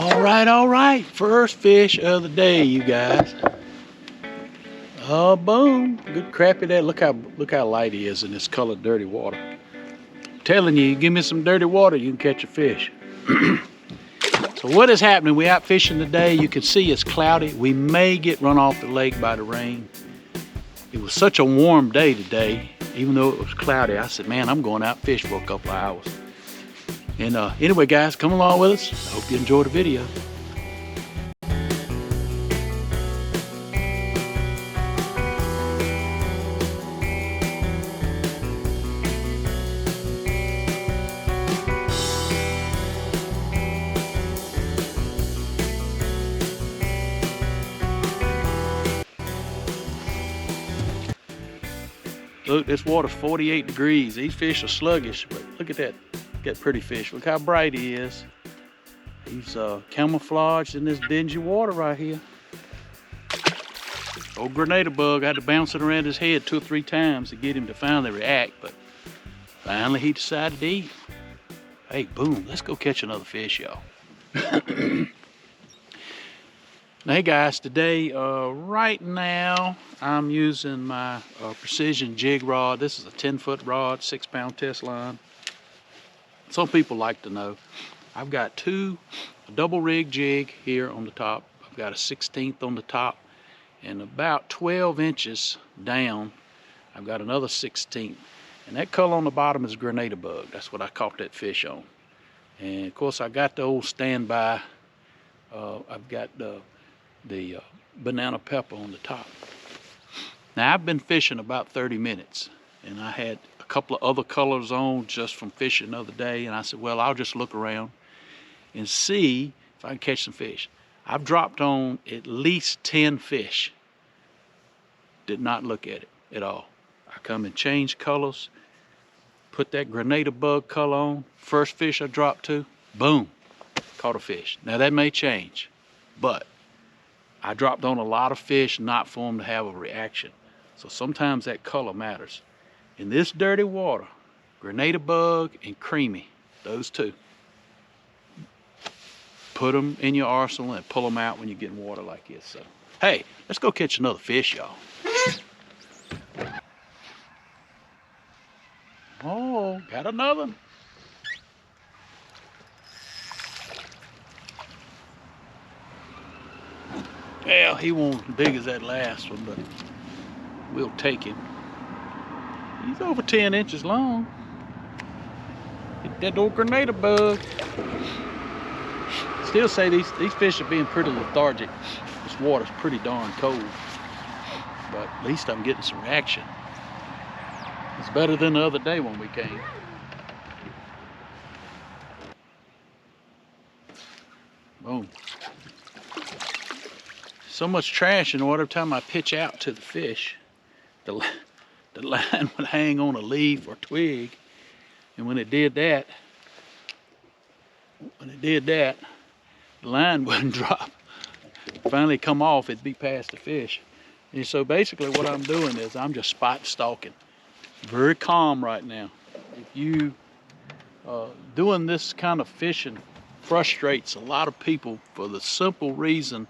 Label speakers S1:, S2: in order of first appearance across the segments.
S1: All right. First fish of the day, you guys. Oh, boom. Good crappie there. Look how light he is in this colored dirty water. I'm telling you, give me some dirty water, you can catch a fish. So what is happening? We out fishing today. You can see it's cloudy. We may get run off the lake by the rain. It was such a warm day today, even though it was cloudy. I said, man, I'm going out fish for a couple of hours. And anyway, guys, come along with us. I hope you enjoy the video. Look, this water's 48 degrees. These fish are sluggish, but look at that. Got pretty fish. Look how bright he is. He's camouflaged in this dingy water right here. Old grenade bug, I had to bounce it around his head 2 or 3 times to get him to finally react, but finally he decided to eat. Hey, boom, let's go catch another fish, y'all. Hey guys, today, right now, I'm using my precision jig rod. This is a 10-foot rod, 6-pound test line. Some people like to know. I've got a double rig jig here on the top. I've got a 16th on the top, and about 12 inches down, I've got another 16th. And that color on the bottom is grenade bug. That's what I caught that fish on. And of course, I got the old standby. I've got the banana pepper on the top. Now I've been fishing about 30 minutes, and I had a couple of other colors on just from fishing the other day, and I said, well, I'll just look around and see if I can catch some fish. I've dropped on at least 10 fish. Did not look at it at all. I come and change colors, put that grenade bug color on. First fish I dropped to, boom, caught a fish. Now that may change, but I dropped on a lot of fish not for them to have a reaction. So sometimes that color matters. In this dirty water, grenade bug and creamy, those two. Put them in your arsenal and pull them out when you get in water like this. So, hey, let's go catch another fish, y'all. Oh, got another one. Well, he won't as big as that last one, but we'll take him. He's over 10 inches long. Get that old grenade bug. Still say these fish are being pretty lethargic. This water's pretty darn cold, but at least I'm getting some reaction. It's better than the other day when we came. Boom. So much trash in the water. Every time I pitch out to the fish, the line would hang on a leaf or twig, and when it did that, the line wouldn't drop. Finally come off, it'd be past the fish. And so basically what I'm doing is I'm just spot stalking. Very calm right now. If you doing this kind of fishing frustrates a lot of people for the simple reason,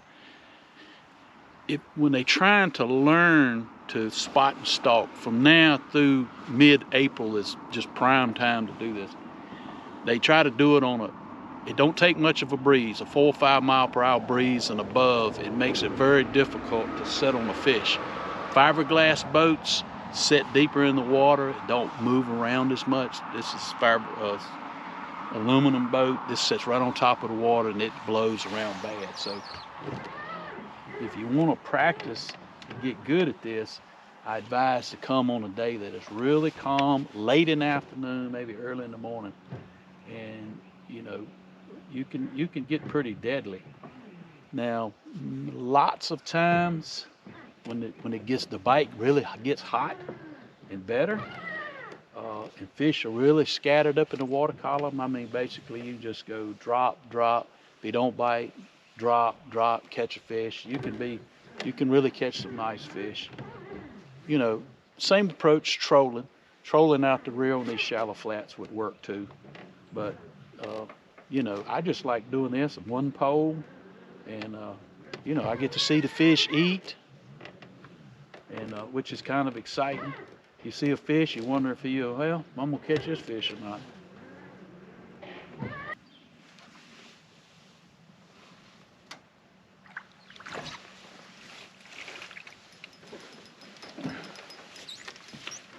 S1: when they're trying to learn to spot and stalk, from now through mid-April is just prime time to do this. They try to do it on it don't take much of a breeze, a 4 or 5 mile per hour breeze and above. It makes it very difficult to set on a fish. Fiberglass boats set deeper in the water, don't move around as much. This is aluminum boat. This sits right on top of the water and it blows around bad. So if you want to practice and get good at this, I advise to come on a day that is really calm, late in the afternoon, maybe early in the morning, and you know, you can get pretty deadly. Now, lots of times when the bite really gets hot and better, and fish are really scattered up in the water column. I mean, basically you just go drop, drop. If you don't bite, drop, drop, catch a fish. You can really catch some nice fish. You know, same approach trolling. Trolling out the reel in these shallow flats would work too. But you know, I just like doing this with one pole, and you know, I get to see the fish eat, and which is kind of exciting. You see a fish, you wonder if well, I'm gonna catch this fish or not.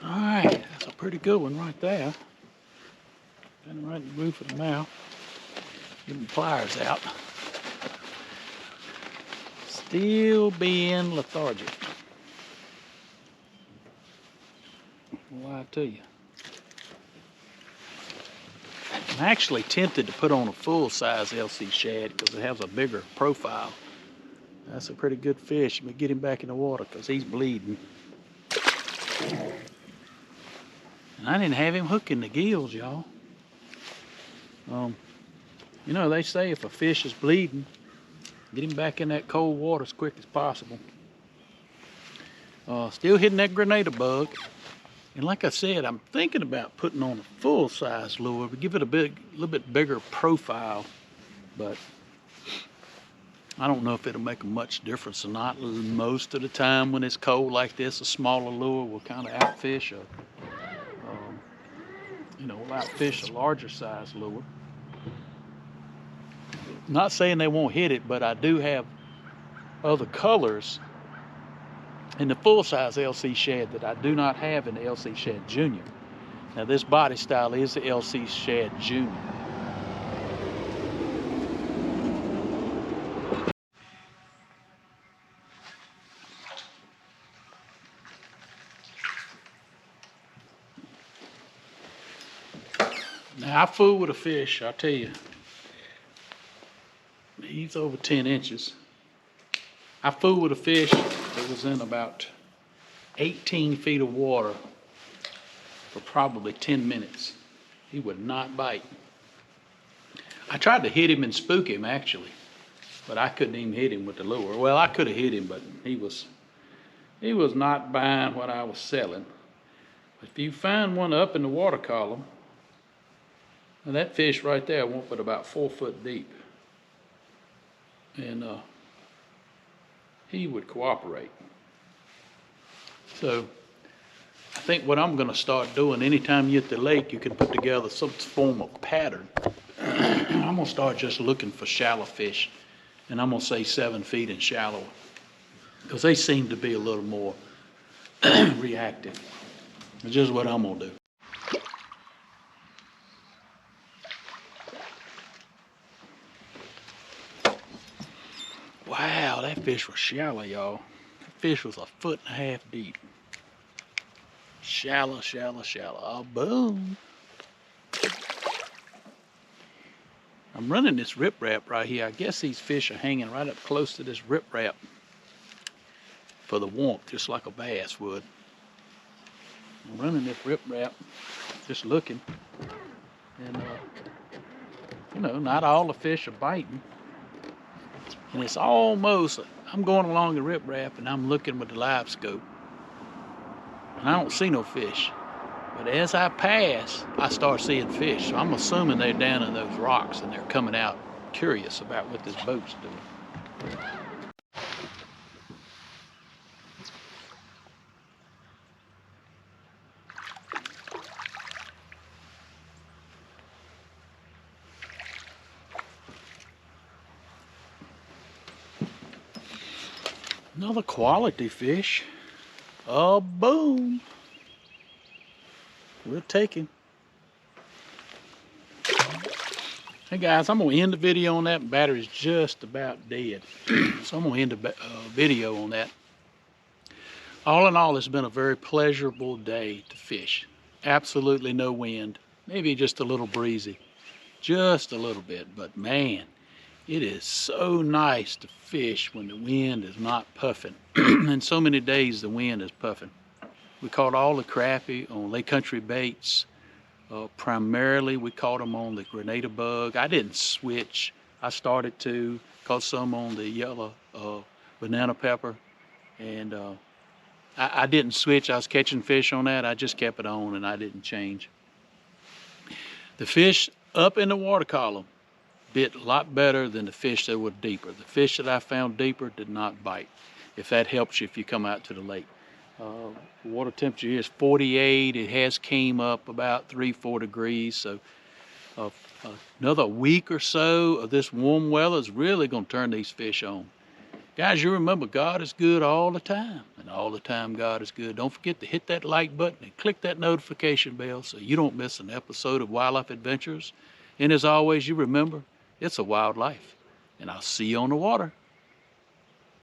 S1: All right, that's a pretty good one right there. Been right in the roof of the mouth. Get the pliers out. Still being lethargic. I'll lie to you. I'm actually tempted to put on a full-size LC shad because it has a bigger profile. That's a pretty good fish. But get him back in the water because he's bleeding. And I didn't have him hooking the gills, y'all. You know, they say if a fish is bleeding, get him back in that cold water as quick as possible. Still hitting that grenada bug. And like I said, I'm thinking about putting on a full-size lure, but give it a little bit bigger profile. But I don't know if it'll make a much difference or not. Most of the time when it's cold like this, a smaller lure will kind of outfish you know, will outfish a larger size lure. Not saying they won't hit it, but I do have other colors in the full-size LC shad that I do not have in the LC Shad Junior. Now this body style is the LC Shad Junior. Now I fool with a fish, I'll tell you. He's over 10 inches. I fooled with a fish that was in about 18 feet of water for probably 10 minutes. He would not bite. I tried to hit him and spook him actually, but I couldn't even hit him with the lure. Well, I could have hit him, but he was not buying what I was selling. If you find one up in the water column, and that fish right there went but about 4 foot deep. And he would cooperate. So I think what I'm going to start doing, anytime you're at the lake, you can put together some form of pattern. I'm going to start just looking for shallow fish, and I'm going to say 7 feet and shallower, because they seem to be a little more reactive. It's just what I'm going to do. Wow, that fish was shallow, y'all. That fish was 1.5 foot deep. Shallow, shallow, shallow. Oh, boom. I'm running this riprap right here. I guess these fish are hanging right up close to this riprap for the warmth, just like a bass would. I'm running this riprap, just looking. And, you know, not all the fish are biting. And it's almost, I'm going along the riprap and I'm looking with the live scope. And I don't see no fish. But as I pass, I start seeing fish. So I'm assuming they're down in those rocks and they're coming out curious about what this boat's doing. Another quality fish. Oh, boom. We'll take him. Hey guys, I'm going to end the video on that. Battery's just about dead. So I'm going to end the video on that. All in all, it's been a very pleasurable day to fish. Absolutely no wind. Maybe just a little breezy. Just a little bit. But man, it is so nice to fish when the wind is not puffing. And so many days the wind is puffing. We caught all the crappie on Lake Country baits. Primarily we caught them on the grenada bug. I didn't switch. I started to, caught some on the yellow banana pepper. And I didn't switch. I was catching fish on that. I just kept it on and I didn't change. The fish up in the water column, bit a lot better than the fish that were deeper. The fish that I found deeper did not bite, if that helps you if you come out to the lake. Water temperature here is 48. It has came up about 3-4 degrees, so another week or so of this warm weather is really going to turn these fish on. Guys, you remember God is good all the time, and all the time God is good. Don't forget to hit that like button and click that notification bell so you don't miss an episode of Wildlife Adventures. And as always, you remember, it's a wild life, and I'll see you on the water.